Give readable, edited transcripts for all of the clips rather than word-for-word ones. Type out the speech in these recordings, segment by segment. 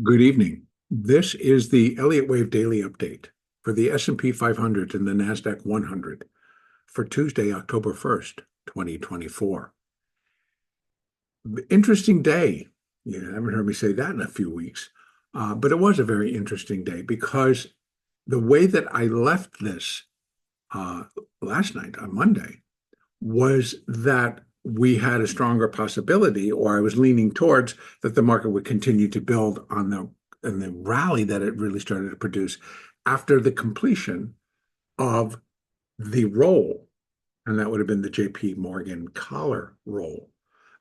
Good evening. This is the Elliott Wave Daily Update for the S&P 500 and the NASDAQ 100 for Tuesday, October 1st, 2024. Interesting day. You haven't heard me say that in a few weeks, but it was a very interesting day because the way that I left this uh, last night on Monday was that we had a stronger possibility, or I was leaning towards that the market would continue to build on the rally that it really started to produce after the completion of the roll, and that would have been the JP Morgan collar roll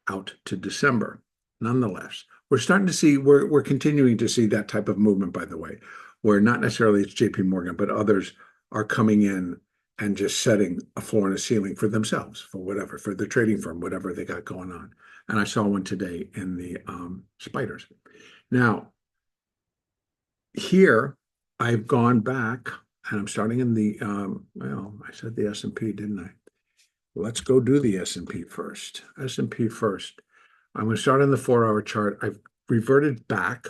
out to December. Nonetheless, we're starting to see we're continuing to see that type of movement, by the way, where not necessarily it's JP Morgan, but others are coming in and just setting a floor and a ceiling for themselves, for whatever, for the trading firm, whatever they got going on. And I saw one today in the spiders. Now, here I've gone back and I'm starting in the well, I said the S&P, didn't I? Let's go do the S&P first. S&P first. I'm going to start on the 4-hour chart. I've reverted back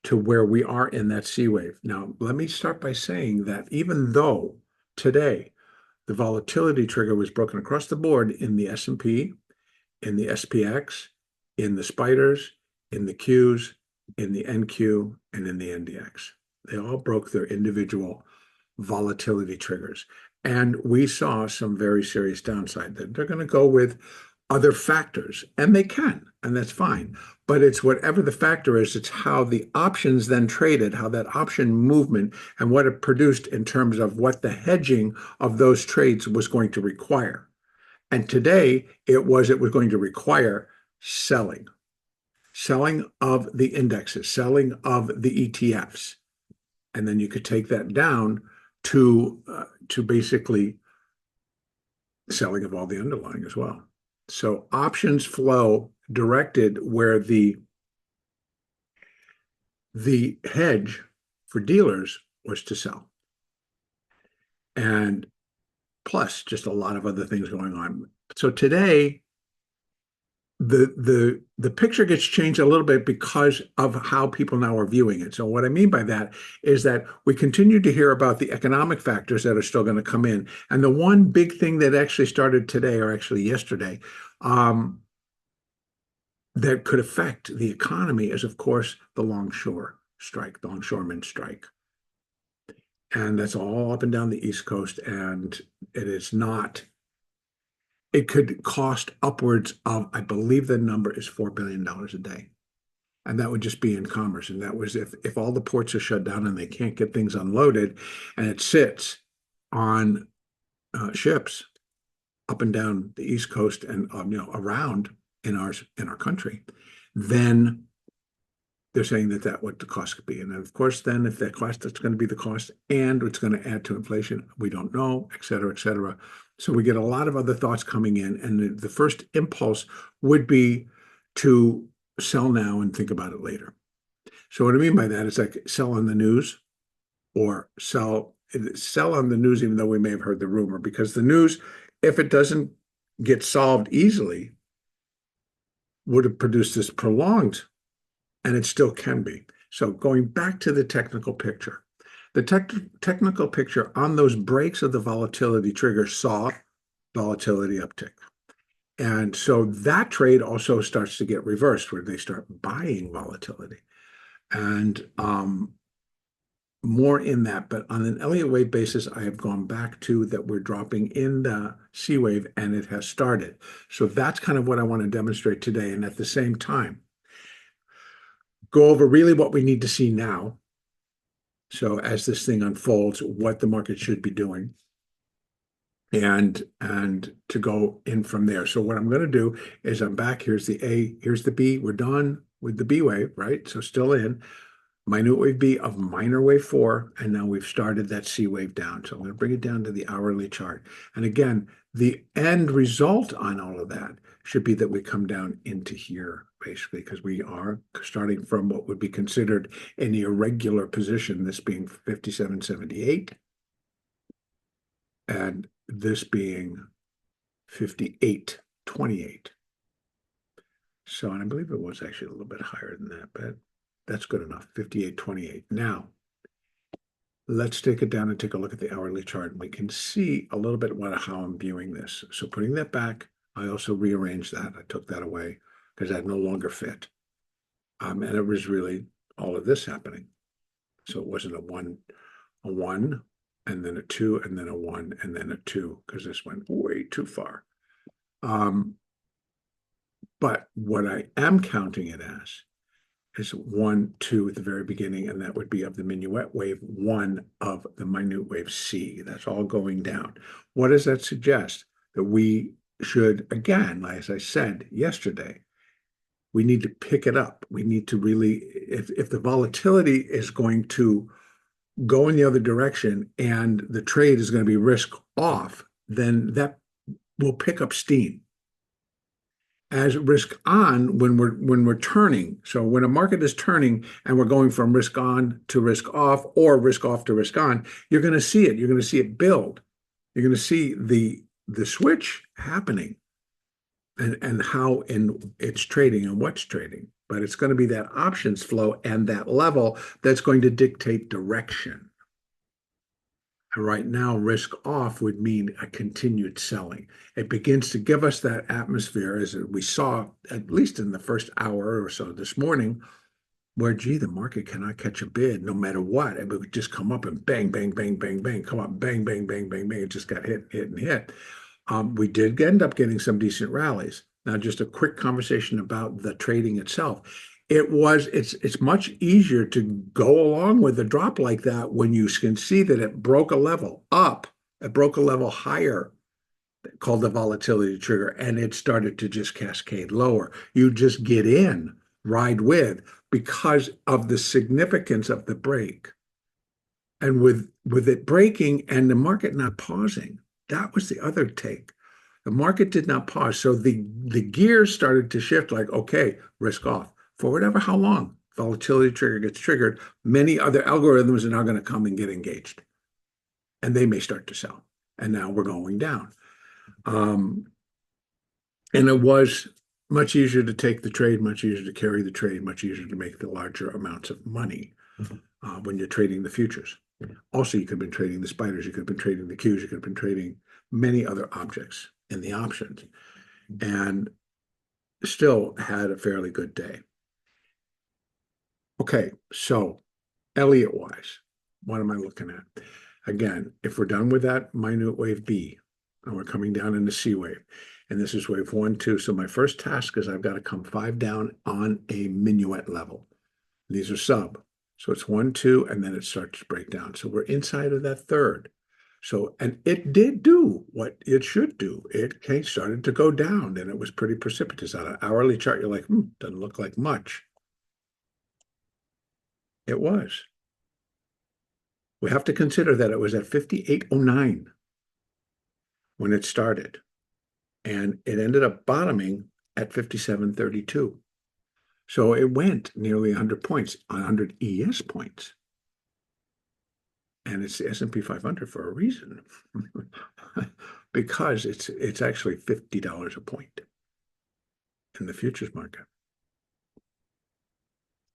to where we are in that C wave. Now, let me start by saying that even though today the volatility trigger was broken across the board in the S&P, in the SPX, in the spiders, in the Qs, in the NQ, and in the NDX. They all broke their individual volatility triggers. And we saw some very serious downside that they're going to go with other factors, and they can, and that's fine. But it's whatever the factor is, it's how the options then traded, how that option movement and what it produced in terms of what the hedging of those trades was going to require. And today it was going to require selling, selling of the indexes, selling of the ETFs. And then you could take that down to basically selling of all the underlying as well. So options flow directed where the hedge for dealers was to sell. And plus just a lot of other things going on. So today the picture gets changed a little bit because of how people now are viewing it. So what I mean by that is that we continue to hear about the economic factors that are still going to come in. And the one big thing that actually started today, or actually yesterday, that could affect the economy is, of course, the longshore strike, the longshoremen strike. And that's all up and down the East Coast. And it is not, it could cost upwards of, I believe the number is $4 billion a day. And that would just be in commerce. And that was if all the ports are shut down and they can't get things unloaded and it sits on ships up and down the East Coast and around in our country, then they're saying that what the cost could be. And of course, then if that cost, that's going to be the cost and it's going to add to inflation. We don't know, et cetera, et cetera. So we get a lot of other thoughts coming in. And the first impulse would be to sell now and think about it later. So what I mean by that is like sell on the news or sell on the news, even though we may have heard the rumor, because the news, if it doesn't get solved easily, would have produced this prolonged, and it still can be. So going back to the technical picture, the technical picture on those breaks of the volatility trigger saw volatility uptick. And so that trade also starts to get reversed where they start buying volatility. And more in that, but on an Elliott wave basis, I have gone back to that we're dropping in the C wave and it has started. So that's kind of what I want to demonstrate today. And at the same time, go over really what we need to see now. So as this thing unfolds, what the market should be doing and to go in from there. So what I'm going to do is I'm back. Here's the A, here's the B. We're done with the B wave, right? So still in. Minute wave B of minor wave 4, and now we've started that C wave down. So I'm going to bring it down to the hourly chart. And again, the end result on all of that should be that we come down into here, basically, because we are starting from what would be considered an irregular position, this being 57.78, and this being 58.28. So, and I believe it was actually a little bit higher than that, but That's good enough, 58.28. Now, let's take it down and take a look at the hourly chart. And we can see a little bit how I'm viewing this. So putting that back, I also rearranged that. I took that away because that no longer fit. And it was really all of this happening. So it wasn't a one, and then a two, and then a one, and then a two, because this went way too far. But what I am counting it as is 1, 2 at the very beginning, and that would be of the minuet wave, 1 of the minute wave C. That's all going down. What does that suggest? That we should, again, as I said yesterday, we need to pick it up. We need to really, if the volatility is going to go in the other direction and the trade is going to be risk off, then that will pick up steam. As risk on, when we're turning, so when a market is turning and we're going from risk on to risk off or risk off to risk on, you're going to see it. You're going to see it build. You're going to see the switch happening, and how it's trading and what's trading. But it's going to be that options flow and that level that's going to dictate direction. And right now, risk off would mean a continued selling. It begins to give us that atmosphere, as we saw, at least in the first hour or so this morning, where, gee, the market cannot catch a bid no matter what. It would just come up and bang, bang, bang, bang, bang, come up, bang, bang, bang, bang, bang. It just got hit, and hit. We did end up getting some decent rallies. Now, just a quick conversation about the trading itself. It's much easier to go along with a drop like that when you can see that it broke a level up, it broke a level higher, called the volatility trigger, and it started to just cascade lower. You just get in, ride with, because of the significance of the break. And with it breaking and the market not pausing, that was the other take. The market did not pause. So the gears started to shift, like, okay, risk off. For whatever, how long volatility trigger gets triggered, many other algorithms are now going to come and get engaged. And they may start to sell. And now we're going down. And it was much easier to take the trade, much easier to carry the trade, much easier to make the larger amounts of money when you're trading the futures. Also, you could have been trading the spiders, you could have been trading the Qs, you could have been trading many other objects in the options, and still had a fairly good day. Okay, so Elliott-wise, what am I looking at? Again, if we're done with that minute wave B, and we're coming down into C wave, and this is wave 1, 2. So my first task is I've got to come 5 down on a minuet level. These are sub. So it's 1, 2, and then it starts to break down. So we're inside of that third. So, and it did do what it should do. It started to go down, and it was pretty precipitous. On an hourly chart, you're like, doesn't look like much. It was. We have to consider that it was at 58.09 when it started, and it ended up bottoming at 57.32. So it went nearly 100 points, 100 ES points. And it's the S&P 500 for a reason, because it's actually $50 a point in the futures market.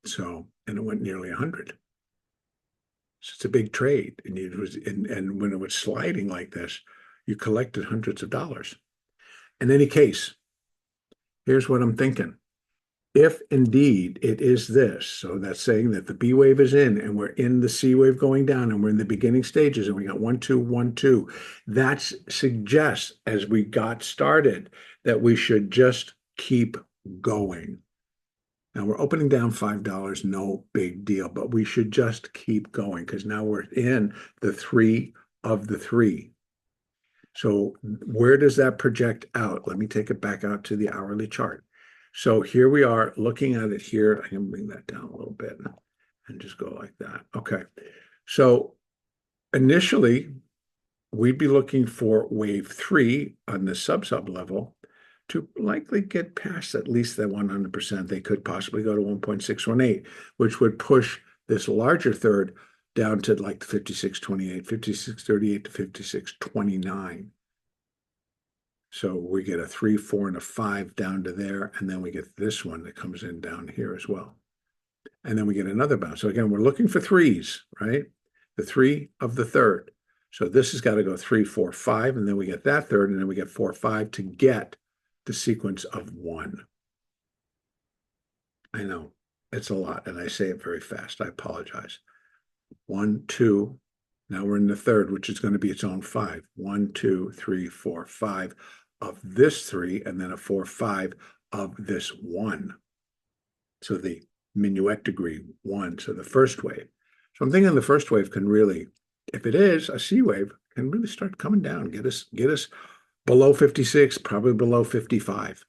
So, and it went nearly 100. So it's a big trade, and and when it was sliding like this, you collected hundreds of dollars. In any case, here's what I'm thinking. If indeed it is this, so that's saying that the B wave is in and we're in the C wave going down and we're in the beginning stages and we got 1, 2, 1, 2, that suggests, as we got started, that we should just keep going. Now we're opening down $5, no big deal, but we should just keep going because now we're in the 3 of the 3. So where does that project out? Let me take it back out to the hourly chart. So here we are looking at it here. I can bring that down a little bit and just go like that. Okay. So initially, we'd be looking for wave 3 on the sub level to likely get past at least that 100%. They could possibly go to 1.618, which would push this larger third down to like 56.28, 56.38 to 56.29. So we get a 3, 4, and a 5 down to there, and then we get this one that comes in down here as well. And then we get another bounce. So again, we're looking for threes, right? The three of the third. So this has got to go 3, 4, 5, and then we get that third, and then we get 4, 5 to get the sequence of 1. I know it's a lot, and I say it very fast. I apologize. 1, 2. Now we're in the third, which is going to be its own 5. 1, 2, 3, 4, 5 of this 3, and then a 4, 5 of this 1. So the minuet degree 1, so the first wave. So I'm thinking the first wave can really, if it is a C wave, can really start coming down, get us below 56, probably below 55.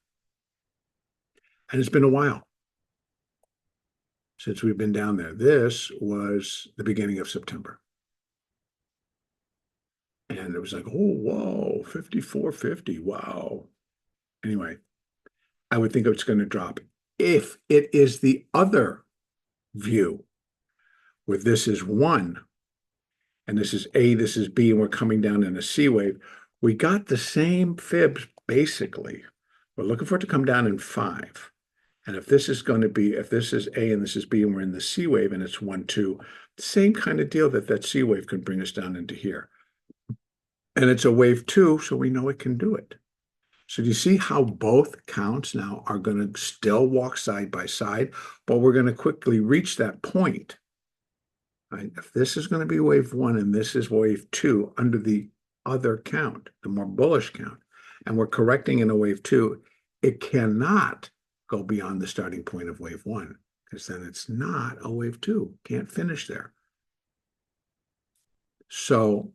And it's been a while since we've been down there. This was the beginning of September. And it was like, oh, whoa, 54.50, wow. Anyway, I would think it's going to drop. If it is the other view, where this is 1, and this is A, this is B, and we're coming down in a C wave, we got the same fibs, basically. We're looking for it to come down in 5. And if this is going to be, if this is A and this is B, and we're in the C wave, and it's 1, 2, same kind of deal that C wave can bring us down into here. And it's a wave 2, so we know it can do it. So do you see how both counts now are going to still walk side by side, but we're going to quickly reach that point. Right? If this is going to be wave 1 and this is wave 2 under the other count, the more bullish count, and we're correcting in a wave 2, it cannot go beyond the starting point of wave 1, because then it's not a wave 2. Can't finish there. So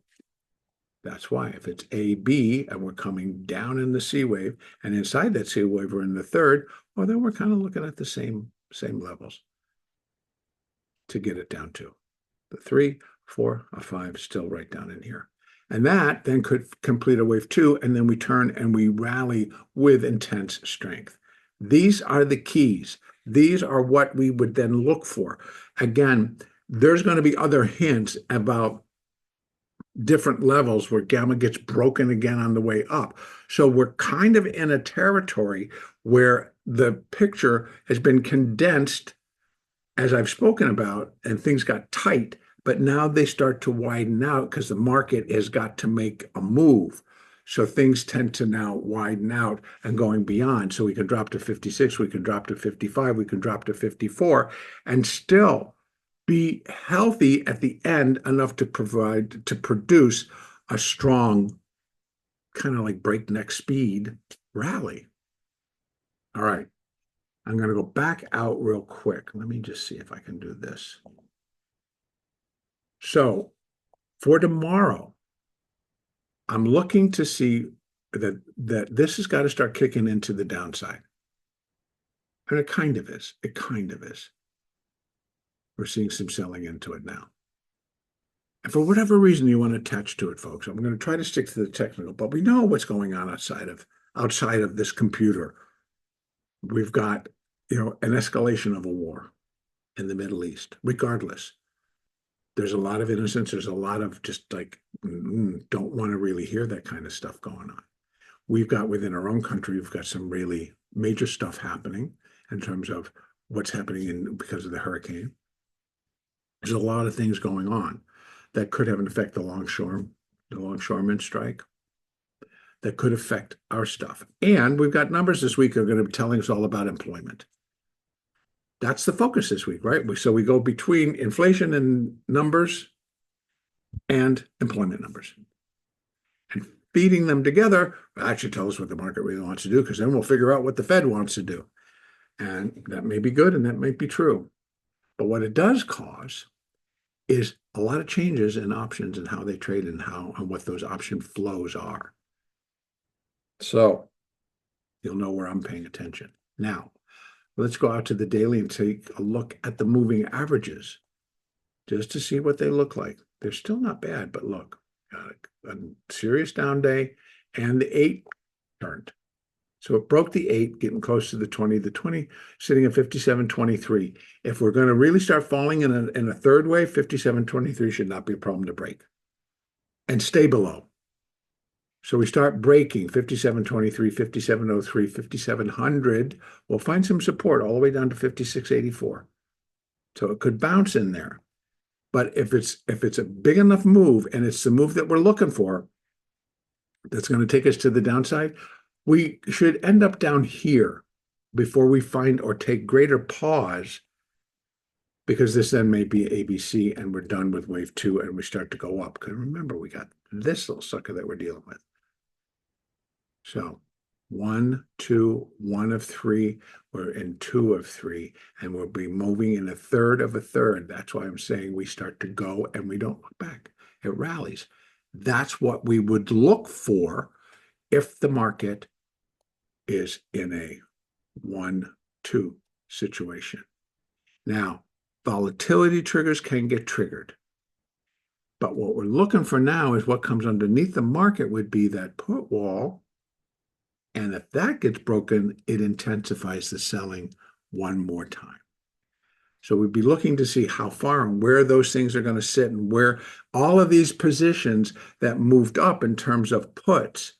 that's why if it's A, B, and we're coming down in the C wave, and inside that C wave we're in the third, well, then we're kind of looking at the same levels to get it down to. The 3, 4, a 5 still right down in here. And that then could complete a wave 2, and then we turn and we rally with intense strength. These are the keys. These are what we would then look for. Again, there's going to be other hints about different levels where gamma gets broken again on the way up. So we're kind of in a territory where the picture has been condensed, as I've spoken about, and things got tight, but now they start to widen out because the market has got to make a move. So things tend to now widen out and going beyond. So we can drop to 56, we can drop to 55, we can drop to 54, and still be healthy at the end enough to produce a strong, kind of like breakneck speed rally. All right. I'm going to go back out real quick. Let me just see if I can do this. So for tomorrow, I'm looking to see that this has got to start kicking into the downside. And it kind of is. It kind of is. We're seeing some selling into it now. And for whatever reason you want to attach to it, folks, I'm going to try to stick to the technical, but we know what's going on outside of this computer. We've got, an escalation of a war in the Middle East, regardless. There's a lot of innocence. There's a lot of just like, don't want to really hear that kind of stuff going on. We've got within our own country, we've got some really major stuff happening in terms of what's happening because of the hurricane. There's a lot of things going on that could have an effect, the longshoreman strike, that could affect our stuff. And we've got numbers this week that are going to be telling us all about employment. That's the focus this week, right? So we go between inflation and numbers and employment numbers. And feeding them together actually tells us what the market really wants to do, because then we'll figure out what the Fed wants to do. And that may be good and that might be true. But what it does cause is a lot of changes in options and how they trade and what those option flows are. So you'll know where I'm paying attention. Now, let's go out to the daily and take a look at the moving averages just to see what they look like. They're still not bad, but look, got a serious down day, and the 8 turned. So it broke the 8, getting close to the 20. The 20 sitting at 57.23. If we're going to really start falling in a third wave, 57.23 should not be a problem to break and stay below. So we start breaking 57.23, 57.03, 5700. We'll find some support all the way down to 56.84. So it could bounce in there. But if it's a big enough move and it's the move that we're looking for, that's going to take us to the downside, we should end up down here before we find or take greater pause, because this then may be ABC and we're done with wave two and we start to go up. Because remember, we got this little sucker that we're dealing with. So 1, 2, 1 of 3, we're in 2 of 3, and we'll be moving in a third of a third. That's why I'm saying we start to go and we don't look back. It rallies. That's what we would look for if the market is in a 1-2 situation. Now, volatility triggers can get triggered. But what we're looking for now is what comes underneath the market would be that put wall. And if that gets broken, it intensifies the selling one more time. So we'd be looking to see how far and where those things are going to sit, and where all of these positions that moved up in terms of puts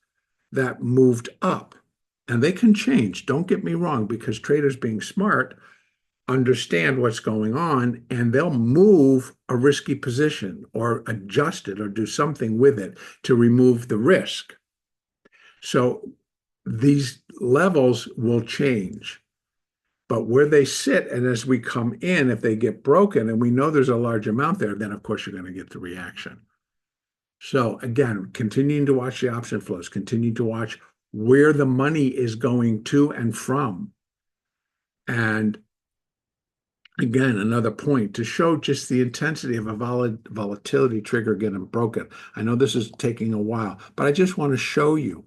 that moved up. And they can change, don't get me wrong, because traders, being smart, understand what's going on, and they'll move a risky position or adjust it or do something with it to remove the risk. So these levels will change, but where they sit, and as we come in, if they get broken and we know there's a large amount there, then of course you're going to get the reaction. So again, continuing to watch the option flows, continue to watch where the money is going to and from. And again, another point to show just the intensity of a volatility trigger getting broken. I know this is taking a while, but I just want to show you.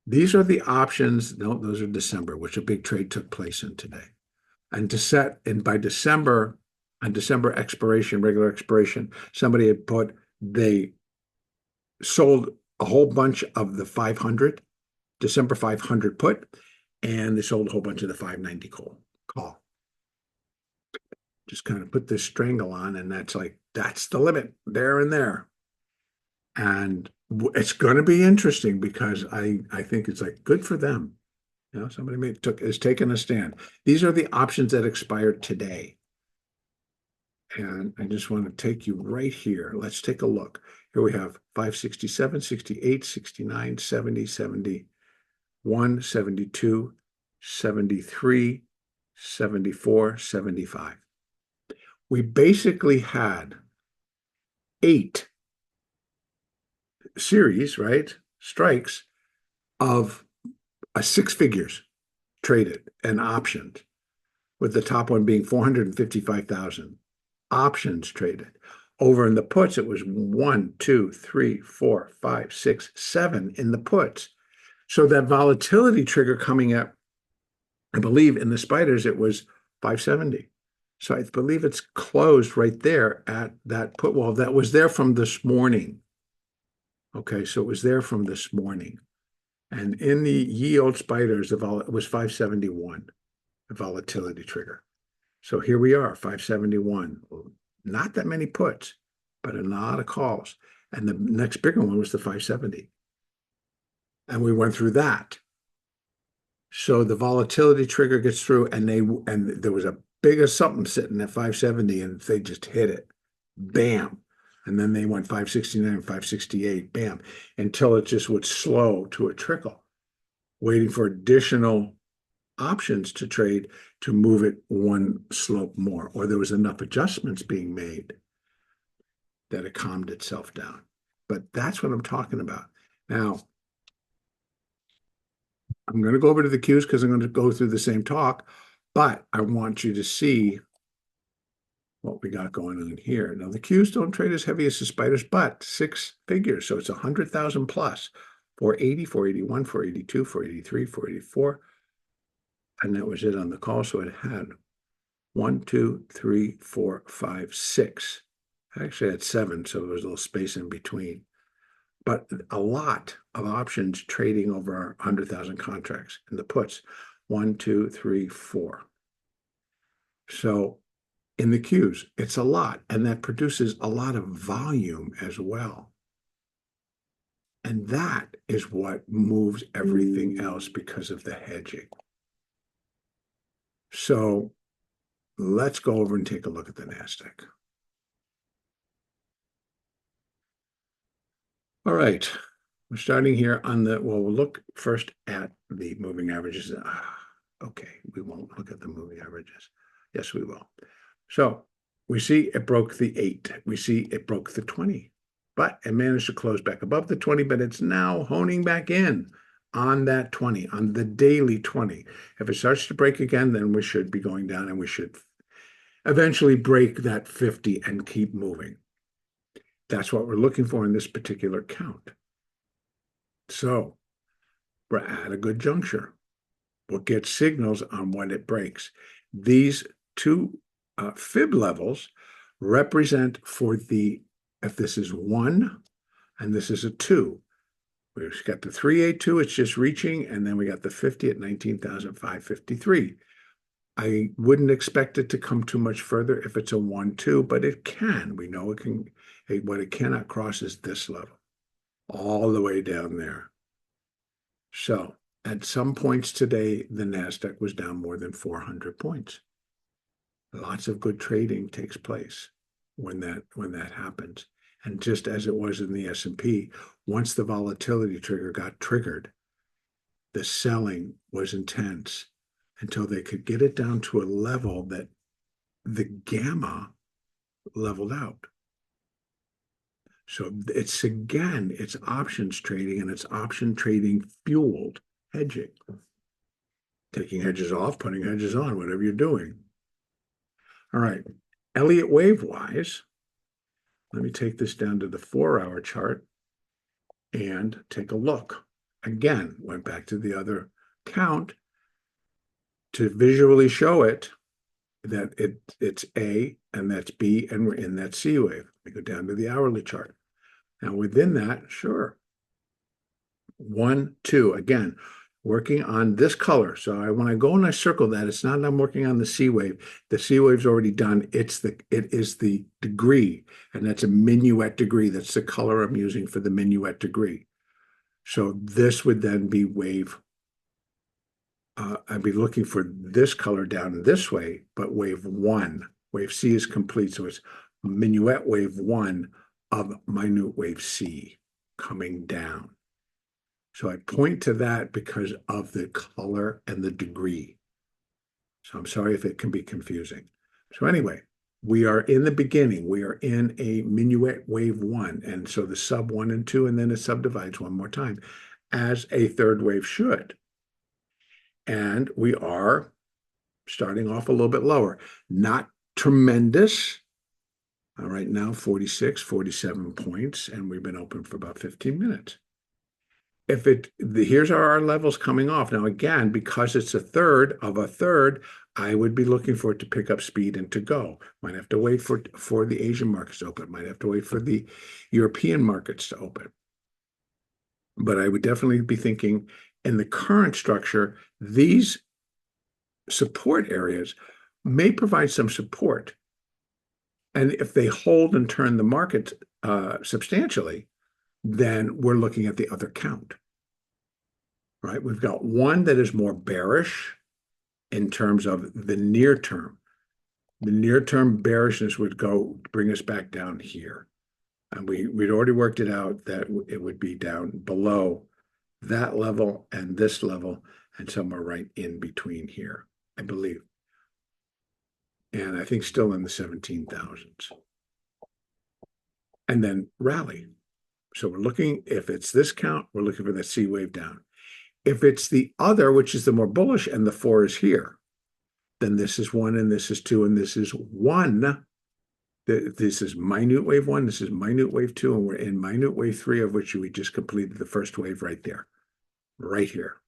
These are the options. No, those are December, which a big trade took place in today. And by December, on December expiration, regular expiration, somebody had put, they sold a whole bunch of the 500, December 500 put, and they sold a whole bunch of the 590 call. Just kind of put this strangle on, and that's the limit there and there. And it's going to be interesting, because I think it's good for them. Somebody is taking a stand. These are the options that expired today. And I just want to take you right here. Let's take a look. Here we have 567, 68, 69, 70, 71, 72, 73, 74, 75. We basically had 8 series, right? Strikes of 6 figures traded and optioned, with the top one being 455,000 options traded. Over in the puts, it was 1, 2, 3, 4, 5, 6, 7 in the puts. So that volatility trigger coming up, I believe in the spiders, it was 570. So I believe it's closed right there at that put wall that was there from this morning. Okay, so it was there from this morning. And in the yield spiders, it was 571, the volatility trigger. So here we are, 571. Not that many puts, but a lot of calls. And the next bigger one was the 570. And we went through that. So the volatility trigger gets through, and there was a bigger something sitting at 570, and they just hit it. Bam. And then they went 569, 568, bam, until it just would slow to a trickle, waiting for additional options to trade to move it one slope more, or there was enough adjustments being made that it calmed itself down. But that's what I'm talking about. Now, I'm going to go over to the Qs because I'm going to go through the same talk, but I want you to see what we got going on here. Now, the Qs don't trade as heavy as the spiders, but 6 figures. So it's 100,000 plus, 480, 481, 482, 483, 484. And that was it on the call. So it had 1, 2, 3, 4, 5, 6. I actually had 7, so there was a little space in between. But a lot of options trading over 100,000 contracts in the puts. 1, 2, 3, 4. So in the Qs, it's a lot, and that produces a lot of volume as well. And that is what moves everything else because of the hedging. So let's go over and take a look at the NASDAQ. All right, we're starting here on the, well, we'll look first at the moving averages. Okay, we won't look at the moving averages. Yes, we will. So we see it broke the 8. We see it broke the 20, but it managed to close back above the 20, but it's now honing back in on that 20, on the daily 20. If it starts to break again, then we should be going down and we should eventually break that 50 and keep moving. That's what we're looking for in this particular count. So we're at a good juncture. We'll get signals on when it breaks. These two fib levels represent for the, if this is 1 and this is a 2, we've got the 382, it's just reaching, and then we got the 50 at 19,553. I wouldn't expect it to come too much further if it's a 1-2, but it can. We know it can. What it cannot cross is this level, all the way down there. So at some points today, the NASDAQ was down more than 400 points. Lots of good trading takes place when that happens. And just as it was in the S&P, once the volatility trigger got triggered, the selling was intense until they could get it down to a level that the gamma leveled out. So it's, again, it's options trading, and it's option trading fueled hedging. Taking hedges off, putting hedges on, whatever you're doing. All right, Elliott wave-wise, let me take this down to the 4-hour chart and take a look. Again, went back to the other count to visually show it that it's A and that's B and we're in that C wave. We go down to the hourly chart. Now within that, sure, 1, 2, again, working on this color. So when I go and I circle that, it's not that I'm working on the C wave. The C wave's already done. It is the degree, and that's a minuet degree. That's the color I'm using for the minuet degree. So this would then be wave. I'd be looking for this color down this way, but wave 1. Wave C is complete. So it's minuet wave 1 of minute wave C coming down. So I point to that because of the color and the degree. So I'm sorry if it can be confusing. So anyway, we are in the beginning. We are in a minuet wave 1. And so the sub 1 and 2, and then it subdivides one more time, as a third wave should. And we are starting off a little bit lower. Not tremendous. All right, now 46, 47 points, and we've been open for about 15 minutes. Here's our levels coming off. Now, again, because it's a third of a third, I would be looking for it to pick up speed and to go. Might have to wait for the Asian markets to open. Might have to wait for the European markets to open. But I would definitely be thinking in the current structure, these support areas may provide some support. And if they hold and turn the market substantially, then we're looking at the other count, right? We've got one that is more bearish in terms of the near term. The near-term bearishness would bring us back down here. And we'd already worked it out that it would be down below that level and this level and somewhere right in between here, I believe. And I think still in the 17,000s. And then rally. So we're looking, if it's this count, we're looking for that C wave down. If it's the other, which is the more bullish, and the 4 is here, then this is 1 and this is 2 and this is 1. This is minute wave 1, this is minute wave 2, and we're in minute wave 3, of which we just completed the first wave right there, right here.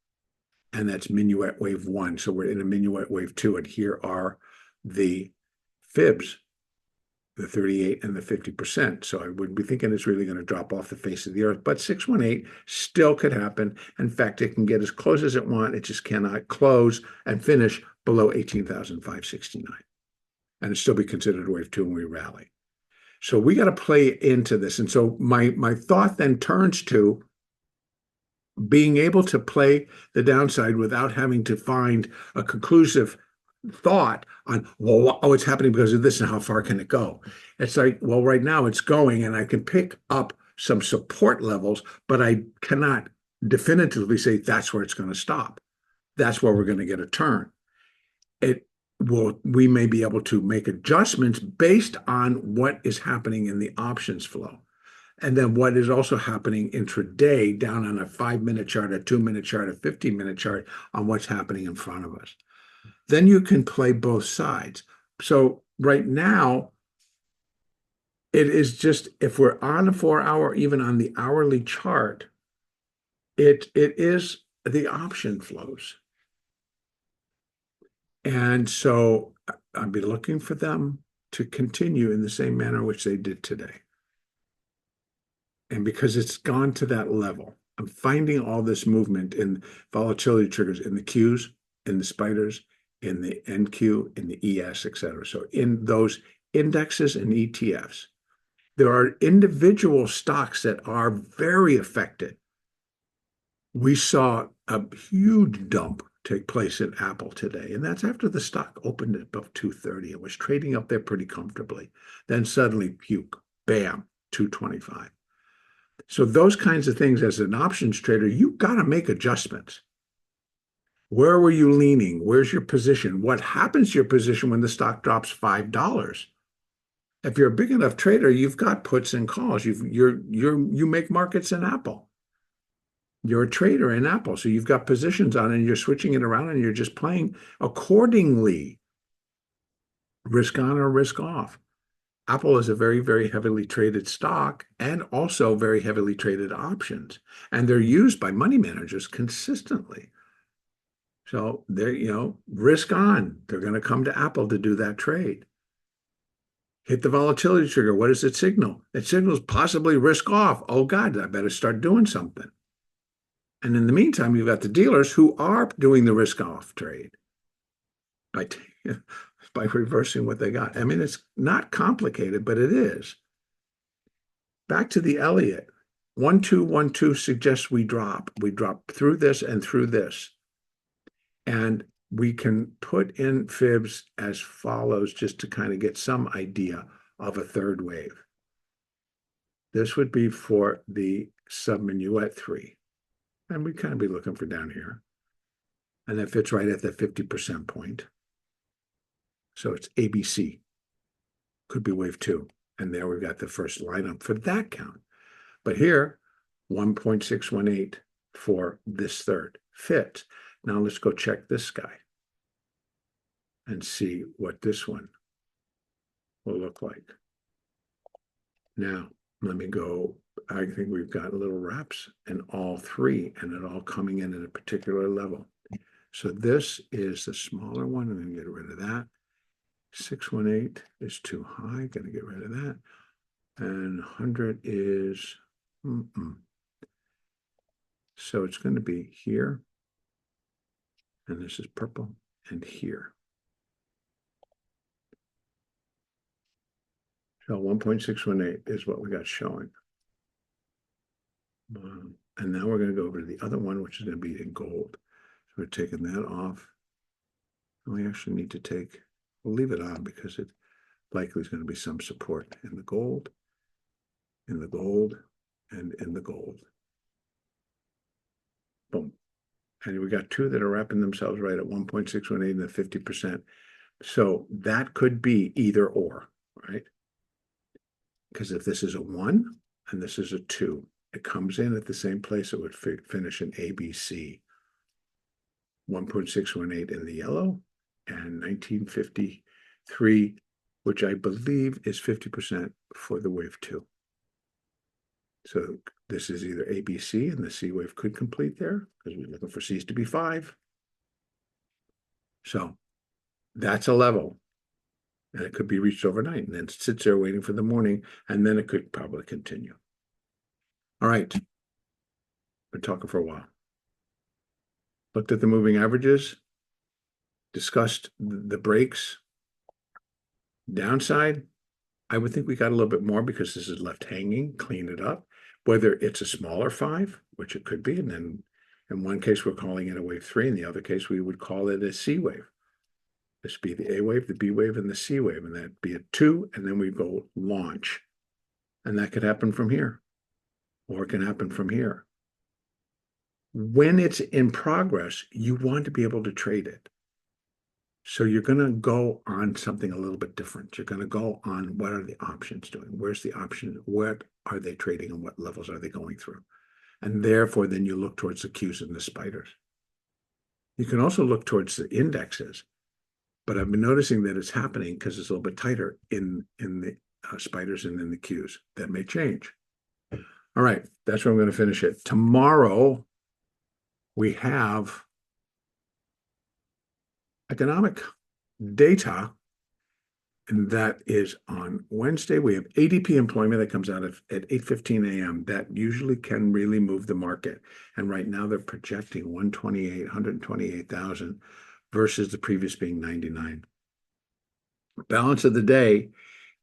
And that's minuet wave 1. So we're in a minuet wave 2, and here are the fibs, the 38 and the 50%. So I wouldn't be thinking it's really going to drop off the face of the earth, but 618 still could happen. In fact, it can get as close as it wants. It just cannot close and finish below 18,569. And it still be considered a wave 2 when we rally. So we got to play into this. And so my thought then turns to being able to play the downside without having to find a conclusive thought on, well, oh, it's happening because of this and how far can it go? It's like, well, right now it's going and I can pick up some support levels, but I cannot definitively say that's where it's going to stop. That's where we're going to get a turn. We may be able to make adjustments based on what is happening in the options flow. And then what is also happening intraday down on a 5-minute chart, a 2-minute chart, a 15-minute chart on what's happening in front of us. Then you can play both sides. So right now, it is just, if we're on a 4-hour, even on the hourly chart, it is the option flows. And so I'll be looking for them to continue in the same manner which they did today. And because it's gone to that level, I'm finding all this movement in volatility triggers in the Qs, in the spiders, in the NQ, in the ES, et cetera. So in those indexes and ETFs, there are individual stocks that are very affected. We saw a huge dump take place in Apple today, and that's after the stock opened at above 230. It was trading up there pretty comfortably. Then suddenly, puke, bam, 225. So those kinds of things, as an options trader, you got to make adjustments. Where were you leaning? Where's your position? What happens to your position when the stock drops $5? If you're a big enough trader, you've got puts and calls. You make markets in Apple. You're a trader in Apple, so you've got positions on it, and you're switching it around, and you're just playing accordingly, risk on or risk off. Apple is a very, very heavily traded stock and also very heavily traded options, and they're used by money managers consistently. So they're, risk on. They're going to come to Apple to do that trade. Hit the volatility trigger. What does it signal? It signals possibly risk off. Oh God, I better start doing something. And in the meantime, you've got the dealers who are doing the risk off trade by reversing what they got. I mean, it's not complicated, but it is. Back to the Elliott. 1212 suggests we drop. We drop through this and through this. And we can put in fibs as follows just to kind of get some idea of a third wave. This would be for the sub-minuet 3. And we kind of be looking for down here. And that fits right at the 50% point. So it's ABC. Could be wave 2. And there we've got the first lineup for that count. But here, 1.618 for this third fits. Now let's go check this guy and see what this one will look like. Now, let me go. I think we've got little wraps in all three, and it all coming in at a particular level. So this is the smaller one. I'm going to get rid of that. 618 is too high. Going to get rid of that. And 100 is, so it's going to be here. And this is purple, and here. So 1.618 is what we got showing. And now we're going to go over to the other one, which is going to be in gold. So we're taking that off. And we actually need to take, we'll leave it on because it likely is going to be some support in the gold, and in the gold. Boom. And we got two that are wrapping themselves right at 1.618 and the 50%. So that could be either or, right? Because if this is a 1 and this is a 2, it comes in at the same place it would finish in ABC. 1.618 in the yellow and 1953, which I believe is 50% for the wave 2. So this is either ABC, and the C wave could complete there because we're looking for C's to be 5. So that's a level, and it could be reached overnight, and then it sits there waiting for the morning, and then it could probably continue. All right, been talking for a while. Looked at the moving averages, discussed the breaks. Downside, I would think we got a little bit more because this is left hanging, clean it up. Whether it's a smaller 5, which it could be, and then in one case we're calling it a wave 3, in the other case we would call it a C wave. This would be the A wave, the B wave, and the C wave, and that'd be a 2, and then we go launch. And that could happen from here, or it can happen from here. When it's in progress, you want to be able to trade it. So you're going to go on something a little bit different. You're going to go on what are the options doing? Where's the option? What are they trading and what levels are they going through? And therefore, then you look towards the Qs and the spiders. You can also look towards the indexes, but I've been noticing that it's happening because it's a little bit tighter in the spiders and in the Qs. That may change. All right, that's where I'm going to finish it. Tomorrow, we have economic data, and that is on Wednesday. We have ADP employment that comes out at 8:15 a.m. That usually can really move the market. And right now they're projecting 128,000 versus the previous being 99. Balance of the day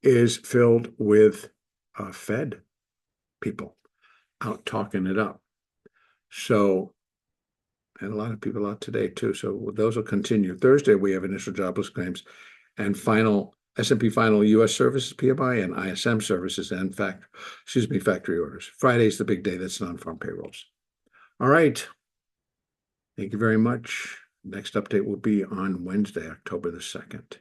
is filled with Fed people out talking it up. So, and a lot of people out today too. So those will continue. Thursday, we have initial jobless claims and final S&P final U.S. services PMI and ISM services and factory orders. Friday's the big day. That's non-farm payrolls. All right. Thank you very much. Next update will be on Wednesday, October the 2nd.